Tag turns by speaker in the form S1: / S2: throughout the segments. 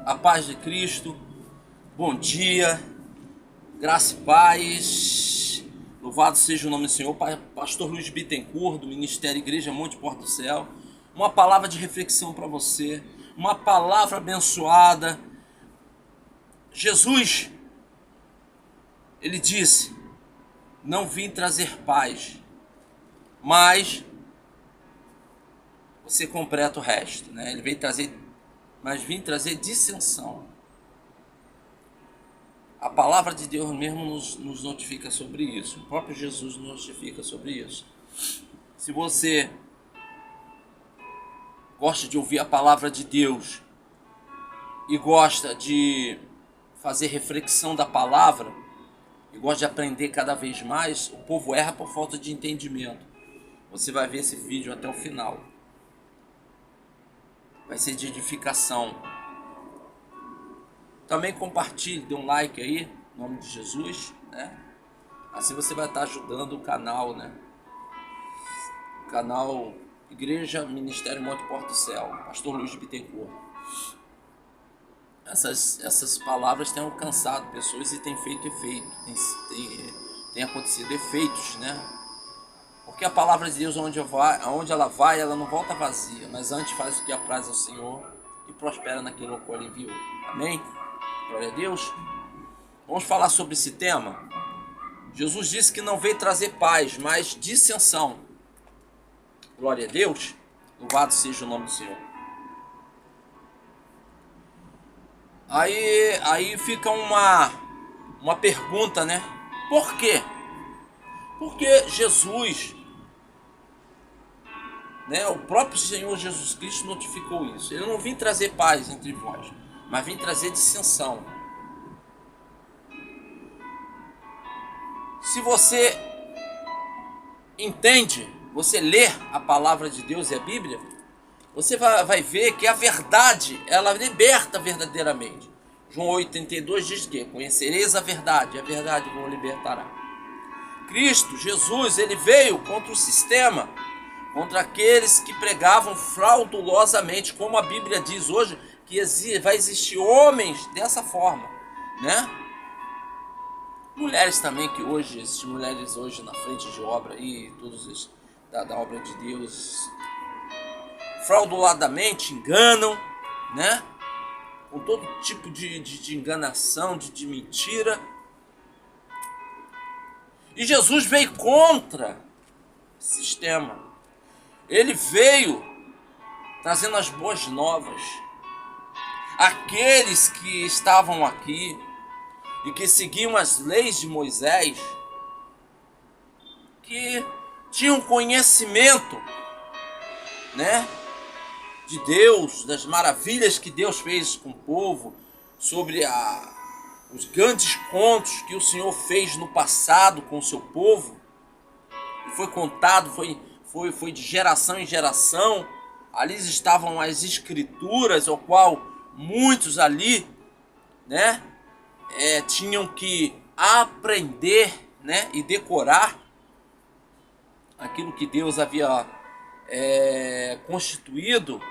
S1: A paz de Cristo, bom dia, graça e paz, louvado seja o nome do Senhor. Pastor Luiz Bittencourt, do Ministério Igreja Monte Porto do Céu, uma palavra de reflexão para você, uma palavra abençoada. Jesus, ele disse, não vim trazer paz, mas você completa o resto, né? Ele veio trazer, mas vim trazer dissensão. A palavra de Deus mesmo nos notifica sobre isso. O próprio Jesus nos notifica sobre isso. Se você gosta de ouvir a palavra de Deus e gosta de fazer reflexão da palavra e gosta de aprender cada vez mais, o povo erra por falta de entendimento. Você vai ver esse vídeo até o final. Vai ser de edificação. Também compartilhe, dê um like aí, em nome de Jesus, né? Assim você vai estar ajudando o canal, né? O canal Igreja Ministério Monte Porto do Céu, Pastor Luiz Bittencourt. Essas palavras têm alcançado pessoas e têm feito efeito, tem acontecido efeitos, né? Porque a palavra de Deus, onde ela vai, ela não volta vazia, mas antes faz o que apraz ao Senhor e prospera naquilo ao qual ele enviou. Amém? Glória a Deus. Vamos falar sobre esse tema. Jesus disse que não veio trazer paz, mas dissensão. Glória a Deus. Louvado seja o nome do Senhor. Aí fica uma pergunta, né? Por quê? Porque Jesus, né, o próprio Senhor Jesus Cristo notificou isso. Ele não vim trazer paz entre vós, mas vim trazer dissensão. Se você entende, você lê a palavra de Deus e a Bíblia, você vai ver que a verdade, ela liberta verdadeiramente. João 8,32 diz que conhecereis a verdade vos libertará. Cristo, Jesus, ele veio contra o sistema, contra aqueles que pregavam fraudulosamente, como a Bíblia diz hoje, que vai existir homens dessa forma, né? Mulheres também, que hoje, existem mulheres hoje na frente de obra aí, todos da obra de Deus, frauduladamente enganam, né? Com todo tipo de enganação, de mentira. E Jesus veio contra o sistema. Ele veio trazendo as boas novas. Aqueles que estavam aqui e que seguiam as leis de Moisés, que tinham conhecimento, né, de Deus, das maravilhas que Deus fez com o povo, sobre os grandes contos que o Senhor fez no passado com o seu povo, e foi contado, foi de geração em geração. Ali estavam as escrituras, ao qual muitos ali, né, tinham que aprender, né, e decorar aquilo que Deus havia constituído.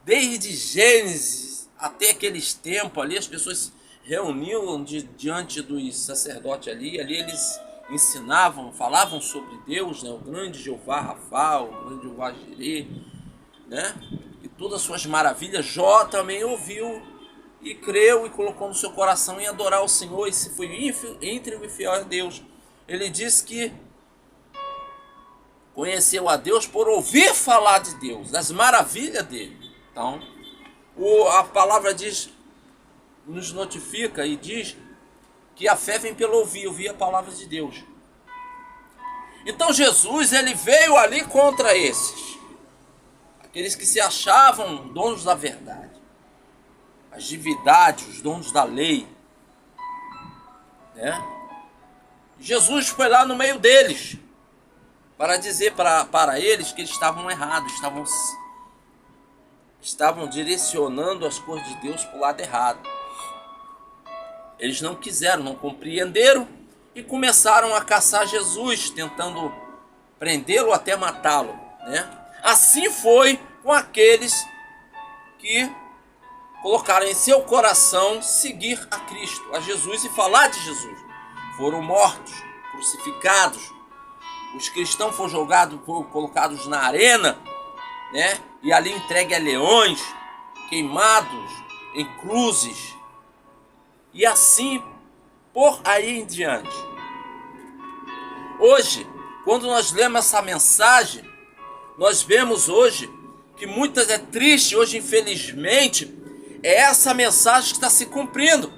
S1: Desde Gênesis até aqueles tempos ali, as pessoas reuniam diante dos sacerdotes ali eles ensinavam, falavam sobre Deus, né, o grande Jeová Rafa, o grande Jeová Jireh, né, e todas as suas maravilhas. Jó também ouviu e creu e colocou no seu coração em adorar o Senhor, e se foi íntegro e fiel a Deus. Ele disse que conheceu a Deus por ouvir falar de Deus, das maravilhas dele. Então, a palavra nos notifica e diz que a fé vem pelo ouvir a palavra de Deus. Então Jesus, ele veio ali contra aqueles que se achavam donos da verdade, as divindades, os donos da lei, né? Jesus foi lá no meio deles para dizer para eles que eles estavam errados, estavam direcionando as coisas de Deus para o lado errado. Eles não quiseram, não compreenderam e começaram a caçar Jesus, tentando prendê-lo até matá-lo, né? Assim foi com aqueles que colocaram em seu coração seguir a Cristo, a Jesus e falar de Jesus. Foram mortos, crucificados. Os cristãos foram colocados na arena, né? E ali entregue a leões, queimados em cruzes. E assim por aí em diante. Hoje, quando nós lemos essa mensagem, nós vemos hoje que muitas é triste, hoje infelizmente, é essa mensagem que está se cumprindo.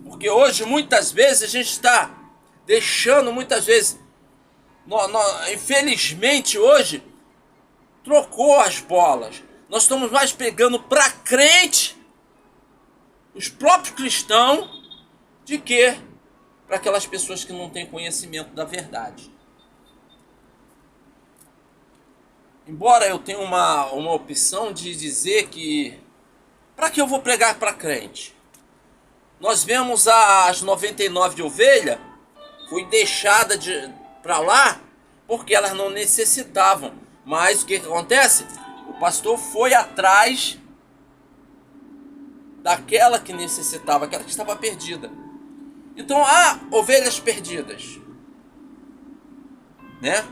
S1: Porque hoje, muitas vezes, a gente está deixando, infelizmente hoje, trocou as bolas. Nós estamos mais pegando para crente, os próprios cristãos, de que para aquelas pessoas que não têm conhecimento da verdade. Embora eu tenha uma opção de dizer que para que eu vou pregar para crente? Nós vemos as 99 de ovelha foi deixada para lá porque elas não necessitavam. Mas o que acontece? O pastor foi atrás daquela que necessitava, aquela que estava perdida. Então há ovelhas perdidas, né?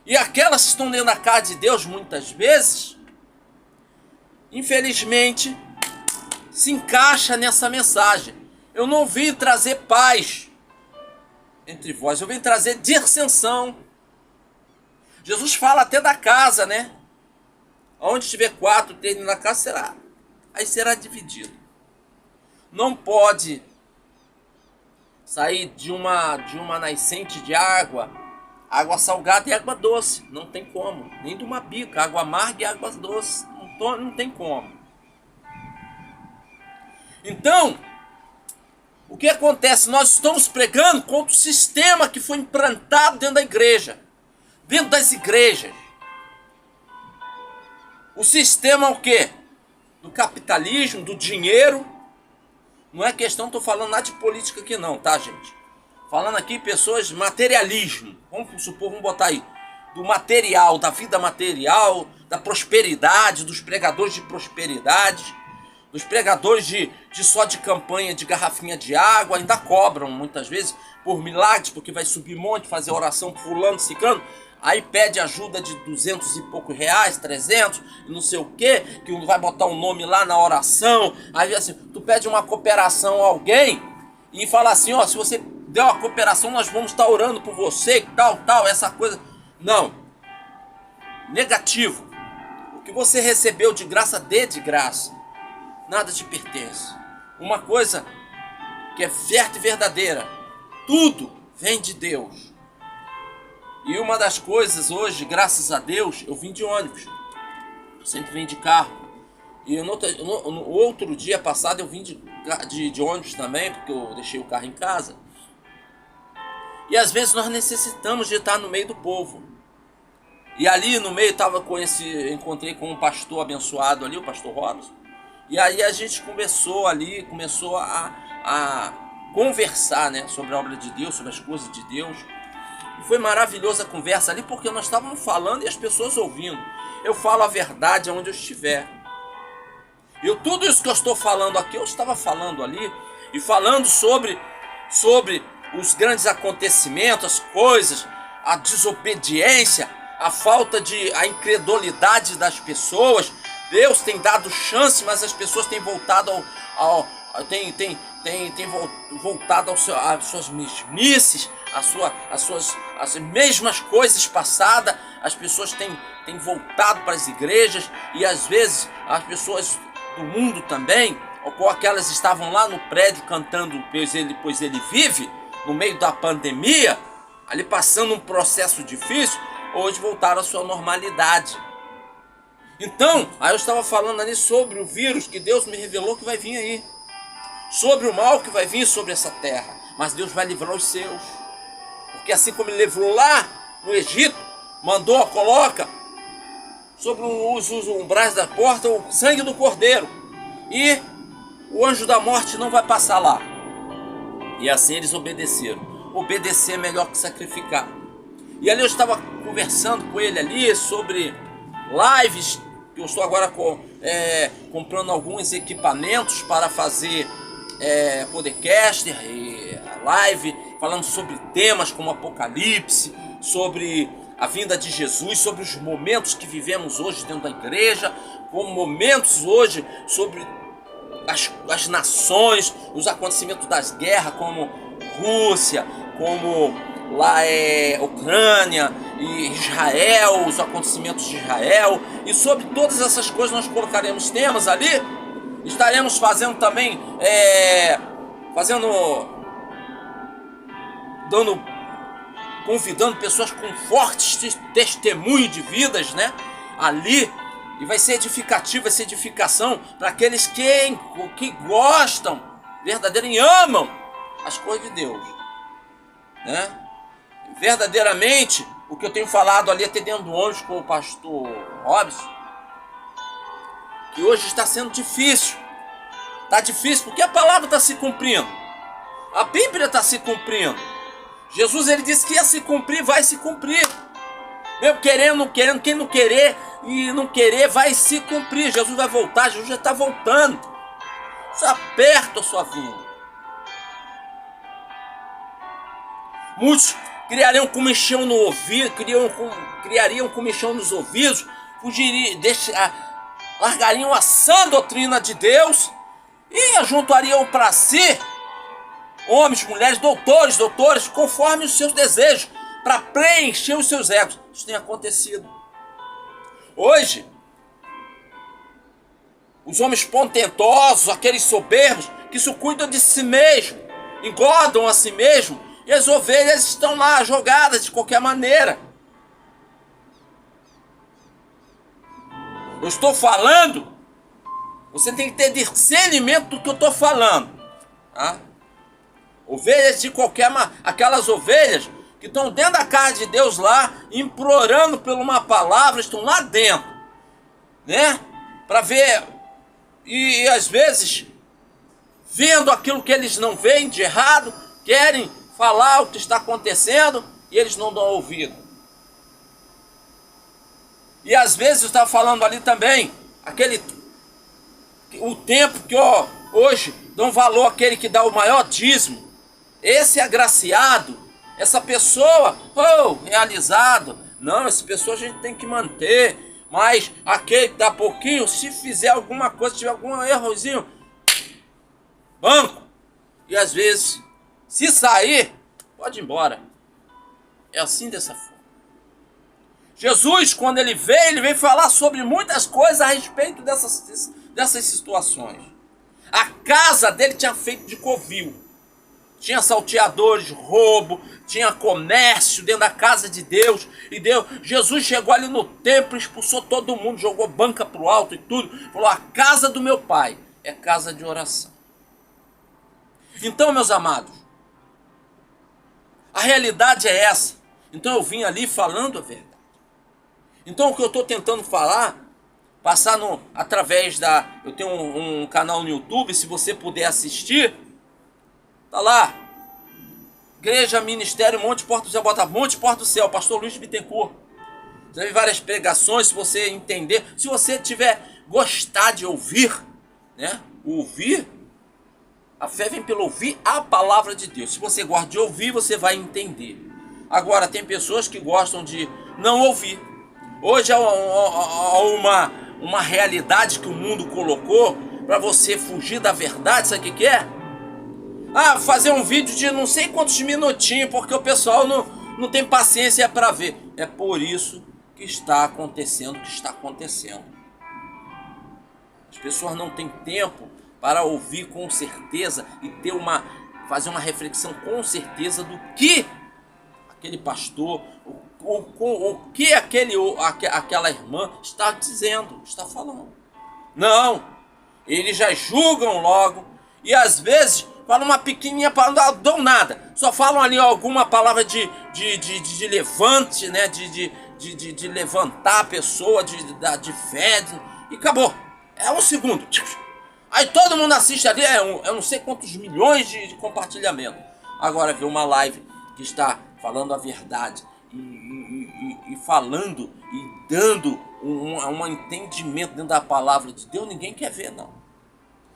S1: E aquelas que estão dentro da casa de Deus, muitas vezes, infelizmente, se encaixa nessa mensagem. Eu não vim trazer paz entre vós, eu vim trazer dissensão. Jesus fala até da casa, né? Onde tiver 4, 3 na casa, será. Aí será dividido. Não pode sair de uma nascente de água salgada e água doce. Não tem como. Nem de uma bica, água amarga e água doce. Não tem como. Então, o que acontece? Nós estamos pregando contra o sistema que foi implantado dentro da igreja. Dentro das igrejas. O sistema é o quê? Do capitalismo, do dinheiro. Não é questão, estou falando nada de política aqui não, tá, gente? Falando aqui pessoas, materialismo. Vamos supor, vamos botar aí. Do material, da vida material, da prosperidade, dos pregadores de prosperidade, dos pregadores de só de campanha, de garrafinha de água, ainda cobram muitas vezes por milagres, porque vai subir monte, fazer oração fulano, ciclano, aí pede ajuda de 200 e poucos reais, 300, e não sei o que vai botar um nome lá na oração, aí assim, tu pede uma cooperação a alguém, e fala assim, ó, se você der uma cooperação, nós vamos estar orando por você, tal, essa coisa. Não. Negativo. O que você recebeu de graça, dê de graça. Nada te pertence. Uma coisa que é certa e verdadeira. Tudo vem de Deus. E uma das coisas hoje, graças a Deus, eu vim de ônibus. Eu sempre vim de carro. E no outro dia passado eu vim de ônibus também, porque eu deixei o carro em casa. E às vezes nós necessitamos de estar no meio do povo. E ali no meio encontrei com um pastor abençoado ali, o pastor Robson. E aí a gente começou a conversar, né, sobre a obra de Deus, sobre as coisas de Deus. E foi maravilhosa a conversa ali, porque nós estávamos falando e as pessoas ouvindo. Eu falo a verdade onde eu estiver. Tudo isso que eu estou falando aqui, eu estava falando ali. E falando sobre os grandes acontecimentos, as coisas, a desobediência, a incredulidade das pessoas. Deus tem dado chance, mas as pessoas têm voltado voltado às suas mesmices, as mesmas coisas passadas. As pessoas têm voltado para as igrejas, e às vezes as pessoas do mundo também, ou aquelas estavam lá no prédio cantando pois ele vive, no meio da pandemia, ali passando um processo difícil, hoje voltaram à sua normalidade. Então, aí eu estava falando ali sobre o vírus que Deus me revelou que vai vir aí. Sobre o mal que vai vir sobre essa terra. Mas Deus vai livrar os seus. Porque assim como ele livrou lá no Egito, coloca sobre os umbrais da porta o sangue do cordeiro. E o anjo da morte não vai passar lá. E assim eles obedeceram. Obedecer é melhor que sacrificar. E ali eu estava conversando com ele ali sobre lives que eu estou agora comprando alguns equipamentos para fazer podcast e live, falando sobre temas como Apocalipse, sobre a vinda de Jesus, sobre os momentos que vivemos hoje dentro da igreja, como momentos hoje sobre as nações, os acontecimentos das guerras, como Rússia, como lá Ucrânia e Israel, os acontecimentos de Israel, e sobre todas essas coisas nós colocaremos temas ali. Estaremos fazendo também, convidando pessoas com fortes testemunhos de vidas, né, ali, e vai ser edificativo, vai ser edificação para aqueles que gostam, verdadeiramente amam as coisas de Deus, né? Verdadeiramente, o que eu tenho falado ali até dentro do ônibus com o pastor Robson, que hoje está sendo difícil. Está difícil porque a palavra está se cumprindo. A Bíblia está se cumprindo. Jesus, ele disse que ia se cumprir, vai se cumprir. Mesmo querendo, não querendo, quem não querer e não querer vai se cumprir. Jesus vai voltar, Jesus já está voltando. Está perto a sua vinda. Muitos criariam comichão no ouvido, criariam comichão nos ouvidos, largariam a sã doutrina de Deus e ajuntariam para si homens, mulheres, doutores, conforme os seus desejos, para preencher os seus egos. Isso tem acontecido. Hoje, os homens pontentosos, aqueles soberbos, que se cuidam de si mesmo, engordam a si mesmo, e as ovelhas estão lá jogadas de qualquer maneira. Eu estou falando, você tem que ter discernimento do que eu estou falando. Tá? Ovelhas de qualquer maneira, aquelas ovelhas que estão dentro da casa de Deus lá, implorando por uma palavra, estão lá dentro, né? Para ver, e às vezes, vendo aquilo que eles não veem de errado, querem falar o que está acontecendo e eles não dão ouvido. E às vezes eu estava falando ali também, o tempo que hoje dão valor àquele que dá o maior dízimo. Esse agraciado, essa pessoa, realizado. Não, essa pessoa a gente tem que manter. Mas aquele que dá pouquinho, se fizer alguma coisa, tiver algum errozinho, banco. E às vezes, se sair, pode ir embora. É assim, dessa forma. Jesus, quando ele veio falar sobre muitas coisas a respeito dessas situações. A casa dele tinha feito de covil. Tinha salteadores, roubo, tinha comércio dentro da casa de Deus. E Jesus chegou ali no templo, expulsou todo mundo, jogou banca pro alto e tudo. Falou, a casa do meu pai é casa de oração. Então, meus amados, a realidade é essa. Então eu vim ali falando a verdade. Então o que eu estou tentando falar, passar através eu tenho um canal no YouTube, se você puder assistir, tá lá, Igreja Ministério Monte Porto do Céu, bota Monte Porto do Céu, Pastor Luiz Bittencourt. Já vi várias pregações, se você entender, se você tiver gostar de ouvir, né? Ouvir, a fé vem pelo ouvir a palavra de Deus. Se você gosta de ouvir, você vai entender. Agora, tem pessoas que gostam de não ouvir. Hoje há uma realidade que o mundo colocou para você fugir da verdade, sabe o que é? Fazer um vídeo de não sei quantos minutinhos, porque o pessoal não tem paciência para ver. É por isso que está acontecendo o que está acontecendo. As pessoas não têm tempo para ouvir com certeza e fazer uma reflexão com certeza do que aquele pastor, o que aquela irmã está dizendo, está falando. Não, eles já julgam logo e às vezes falam uma pequenininha palavra, não dão nada, só falam ali alguma palavra de levante, né? de levantar a pessoa, de fé, e acabou. É um segundo. Aí todo mundo assiste ali, eu não sei quantos milhões de compartilhamento. Agora vê uma live que está falando a verdade e falando e dando um entendimento dentro da palavra de Deus, ninguém quer ver, não.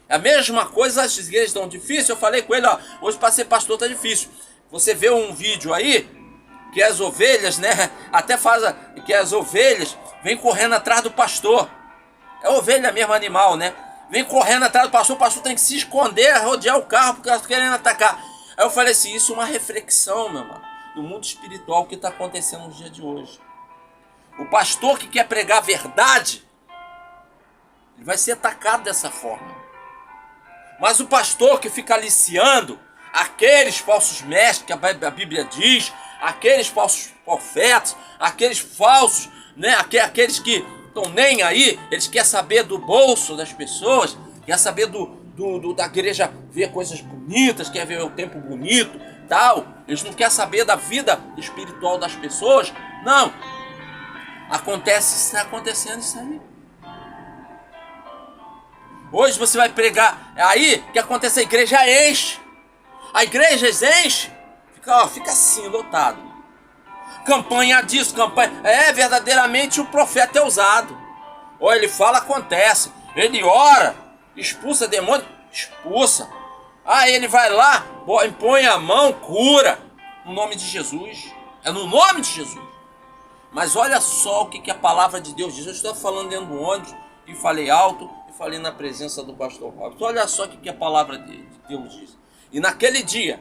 S1: É a mesma coisa, as igrejas estão difíceis. Eu falei com ele, ó, hoje para ser pastor tá difícil. Você vê um vídeo aí, que as ovelhas, né, até faz que as ovelhas vêm correndo atrás do pastor. É ovelha mesmo, animal, né? Vem correndo atrás do pastor, o pastor tem que se esconder, rodear o carro, porque elas estão querendo atacar. Aí eu falei assim, isso é uma reflexão, meu irmão, do mundo espiritual que está acontecendo no dia de hoje. O pastor que quer pregar a verdade, ele vai ser atacado dessa forma. Mas o pastor que fica aliciando aqueles falsos mestres, que a Bíblia diz, aqueles falsos profetas, aqueles falsos, né, aqueles que estão nem aí, eles querem saber do bolso das pessoas, querem saber da igreja, ver coisas bonitas, quer ver o tempo bonito, tal. Eles não querem saber da vida espiritual das pessoas. Não. Está acontecendo isso aí. Hoje você vai pregar, aí o que acontece? A igreja enche. A igreja enche, fica assim, lotado. Campanha disso, campanha. Verdadeiramente o profeta é usado. Ou ele fala, acontece. Ele ora, expulsa demônio, expulsa. Aí ele vai lá, impõe a mão, cura. No nome de Jesus. É no nome de Jesus. Mas olha só o que a palavra de Deus diz. Eu estou falando dentro do ônibus e falei alto e falei na presença do pastor Robson. Olha só o que a palavra de Deus diz. E naquele dia,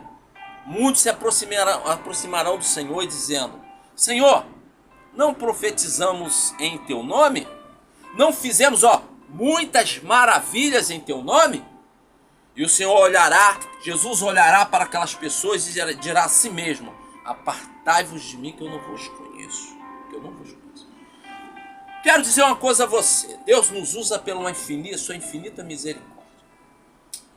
S1: muitos se aproximarão do Senhor dizendo: Senhor, não profetizamos em teu nome? Não fizemos, muitas maravilhas em teu nome? E o Senhor olhará, Jesus olhará para aquelas pessoas e dirá a si mesmo: apartai-vos de mim que eu não vos conheço. Quero dizer uma coisa a você. Deus nos usa pela sua infinita misericórdia.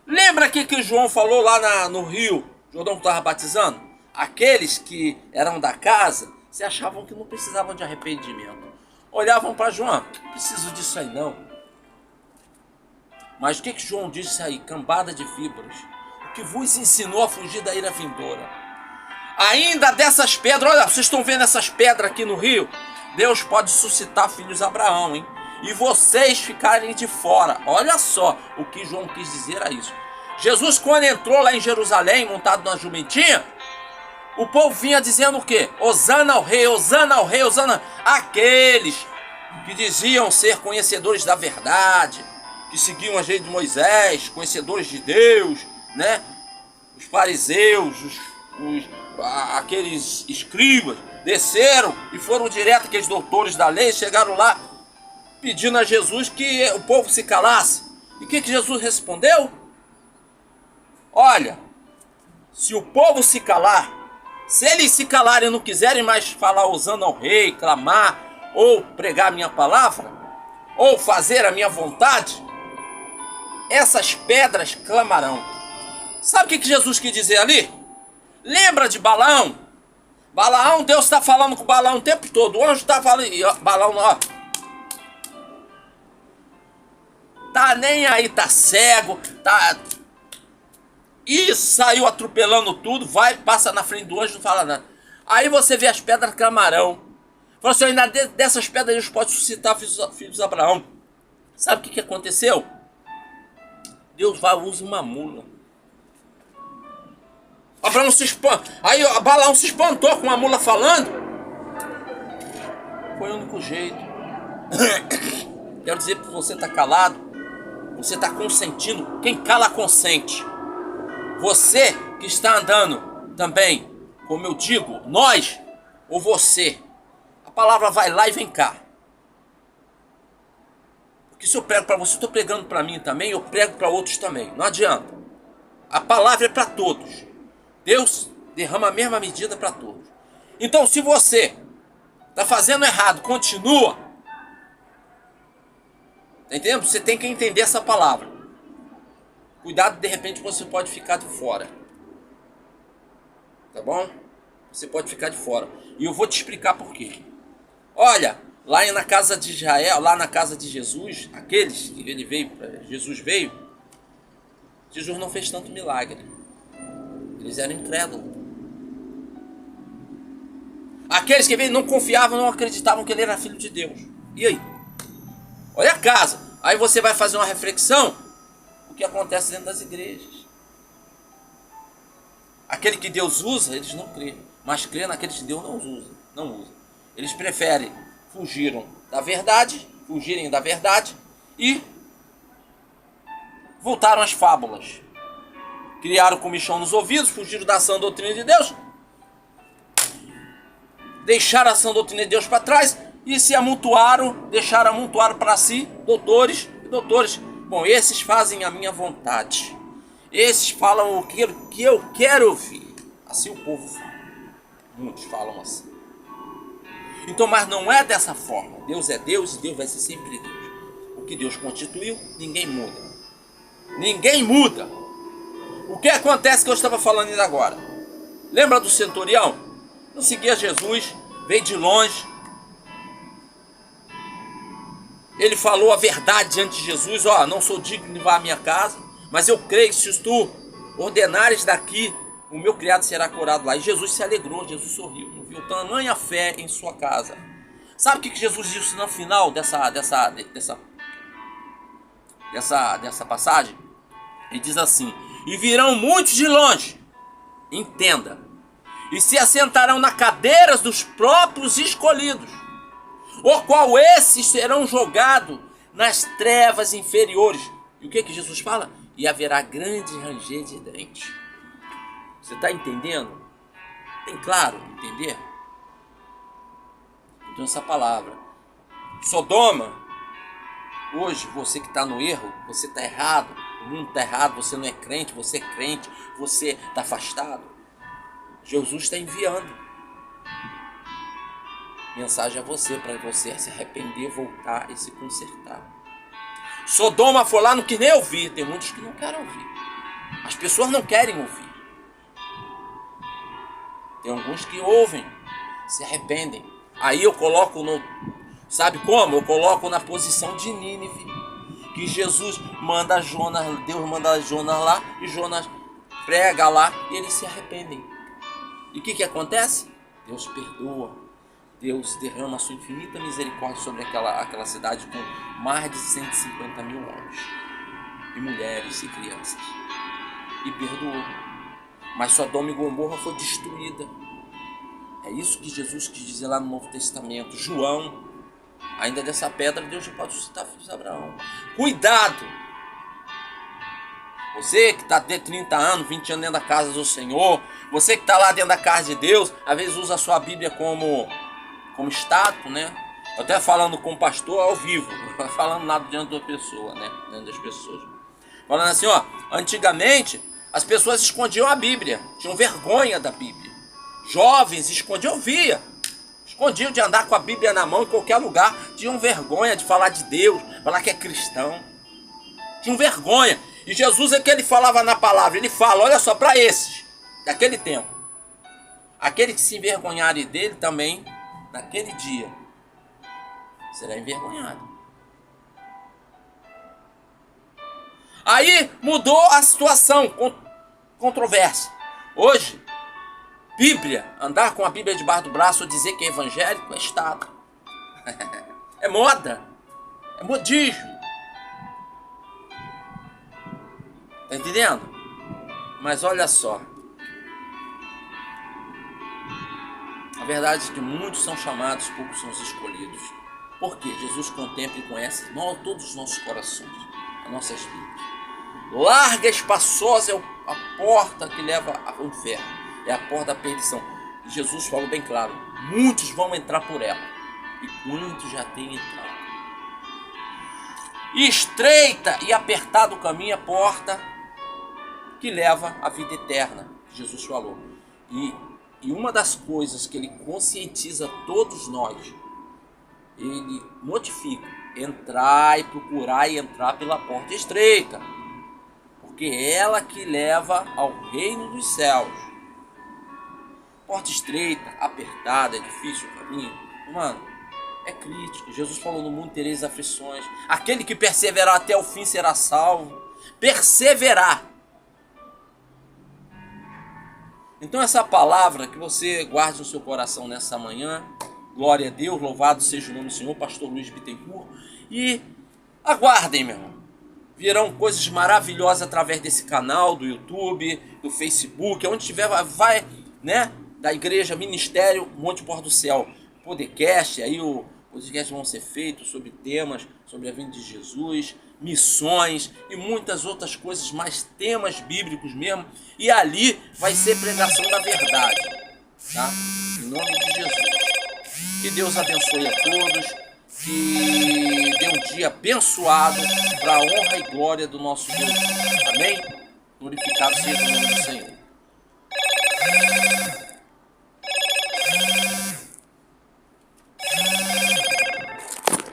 S1: Lembra aqui que o João falou lá no rio, Jordão, que estava batizando? Aqueles que eram da casa, se achavam que não precisavam de arrependimento. Olhavam para João, não preciso disso aí não. Mas o que João disse aí? Cambada de fibras. O que vos ensinou a fugir da ira vindoura. Ainda dessas pedras, olha, vocês estão vendo essas pedras aqui no rio? Deus pode suscitar filhos de Abraão, hein? E vocês ficarem de fora. Olha só o que João quis dizer a isso. Jesus, quando entrou lá em Jerusalém, montado numa jumentinha, o povo vinha dizendo o quê? Hosana ao rei, Hosana ao rei, Hosana. Aqueles que diziam ser conhecedores da verdade, que seguiam a lei de Moisés, conhecedores de Deus, né? Os fariseus, aqueles escribas, desceram e foram direto, aqueles doutores da lei, chegaram lá pedindo a Jesus que o povo se calasse. E o que Jesus respondeu? Olha, se o povo se calar, se eles se calarem e não quiserem mais falar usando ao rei, clamar, ou pregar a minha palavra, ou fazer a minha vontade, essas pedras clamarão. Sabe o que Jesus quis dizer ali? Lembra de Balaão? Balaão, Deus está falando com Balaão o tempo todo. O anjo está falando, e Balaão, tá nem aí, tá cego, tá... E saiu atropelando tudo, passa na frente do anjo, não fala nada. Aí você vê as pedras clamarão. Fala assim, ainda dessas pedras Deus pode suscitar filhos de Abraão. Sabe o que aconteceu? Deus usa uma mula. Abraão se espanta. Aí Balaão se espantou com a mula falando. Foi o único jeito. Quero dizer que você está calado. Você está consentindo. Quem cala consente. Você que está andando também, como eu digo, nós ou você. A palavra vai lá e vem cá. Porque se eu prego para você, estou pregando para mim também, eu prego para outros também. Não adianta. A palavra é para todos. Deus derrama a mesma medida para todos. Então, se você está fazendo errado, continua. Tá entendendo? Você tem que entender essa palavra. Cuidado, de repente você pode ficar de fora. Tá bom? Você pode ficar de fora. E eu vou te explicar por quê. Olha, lá na casa de Israel, lá na casa de Jesus, aqueles que Jesus veio, Jesus não fez tanto milagre. Eles eram incrédulos. Aqueles que veio não confiavam, não acreditavam que ele era filho de Deus. E aí? Olha a casa. Aí você vai fazer uma reflexão. O que acontece dentro das igrejas. Aquele que Deus usa, eles não crêem. Mas crê naquele que Deus não usa. Eles preferem fugirem da verdade e voltaram às fábulas. Criaram comichão nos ouvidos, fugiram da sã doutrina de Deus, deixaram a sã doutrina de Deus para trás e se amontoaram, deixaram amontoar para si doutores e doutores. Bom, esses fazem a minha vontade. Esses falam o que eu quero ouvir. Assim o povo fala. Muitos falam assim. Então, mas não é dessa forma. Deus é Deus e Deus vai ser sempre Deus. O que Deus constituiu, ninguém muda. Ninguém muda. O que acontece que eu estava falando ainda agora? Lembra do centurião? Não seguia Jesus, veio de longe. Ele falou a verdade diante de Jesus. Ó, não sou digno de levar à minha casa, mas eu creio que se tu ordenares daqui, o meu criado será curado lá. E Jesus se alegrou, Jesus sorriu. Não viu tamanha fé em sua casa. Sabe o que Jesus disse no final dessa passagem? Ele diz assim: e virão muitos de longe, entenda, e se assentarão nas cadeiras dos próprios escolhidos, o qual esses serão jogados nas trevas inferiores. E o que Jesus fala? E haverá grande ranger de dentes. Você está entendendo? Tem claro entender? Então essa palavra Sodoma, hoje você que está no erro, você está errado, o mundo está errado, você não é crente, você é crente, você está afastado. Jesus está enviando mensagem a você, para você se arrepender, voltar e se consertar. Sodoma foi lá, não quis nem ouvir. Tem muitos que não querem ouvir. As pessoas não querem ouvir. Tem alguns que ouvem, se arrependem. Aí eu coloco no... Sabe como? Eu coloco na posição de Nínive. Que Jesus manda Jonas, Deus manda Jonas lá, e Jonas prega lá, e eles se arrependem. E o que acontece? Deus perdoa. Deus derrama a sua infinita misericórdia sobre aquela cidade com mais de 150 mil homens. E mulheres e crianças. E perdoou. Mas Sodoma e Gomorra foi destruída. É isso que Jesus quis dizer lá no Novo Testamento. João, ainda dessa pedra Deus já pode suscitar filhos de Abraão. Cuidado! Você que está de 30 anos, 20 anos dentro da casa do Senhor, você que está lá dentro da casa de Deus, às vezes usa a sua Bíblia como estátua, né? Eu até falando com o pastor ao vivo, falando nada diante da pessoa, né? Diante das pessoas. Falando assim, ó, antigamente as pessoas escondiam a Bíblia, tinham vergonha da Bíblia. Jovens escondiam de andar com a Bíblia na mão em qualquer lugar, tinham vergonha de falar de Deus, falar que é cristão. Tinham vergonha. E Jesus é que ele falava na palavra, ele fala, olha só, para esses, daquele tempo. Aqueles que se envergonharem dele também, naquele dia, será envergonhado. Aí mudou a situação, controvérsia. Hoje, Bíblia, andar com a Bíblia debaixo do braço ou dizer que é evangélico é Estado. É moda, é modismo. Tá entendendo? Mas olha só. A verdade é que muitos são chamados, poucos são os escolhidos. Porque Jesus contempla e conhece todos os nossos corações, as nossas vidas. Larga e espaçosa é a porta que leva ao inferno. É a porta da perdição. E Jesus falou bem claro, muitos vão entrar por ela. E muitos já têm entrado. E estreita e apertada o caminho, a porta que leva à vida eterna. Jesus falou. E uma das coisas que ele conscientiza todos nós, ele notifica, entrar e procurar e entrar pela porta estreita. Porque é ela que leva ao reino dos céus. Porta estreita, apertada, é difícil o caminho. Mano, é crítico. Jesus falou, no mundo tereis aflições. Aquele que perseverar até o fim será salvo. Perseverar. Então essa palavra que você guarde no seu coração nessa manhã. Glória a Deus, louvado seja o nome do Senhor, pastor Luiz Bittencourt. E Aguardem, meu irmão. Virão coisas maravilhosas através desse canal, do YouTube, do Facebook, onde tiver, vai, né? Da igreja, ministério, Monte Pôr do Céu, podcast, aí o podcast vão ser feitos sobre temas, sobre a vinda de Jesus, missões e muitas outras coisas, mais temas bíblicos mesmo. E ali vai ser pregação da verdade, tá? Em nome de Jesus. Que Deus abençoe a todos, que dê um dia abençoado para a honra e glória do nosso Deus. Amém? Glorificado seja o nome do Senhor.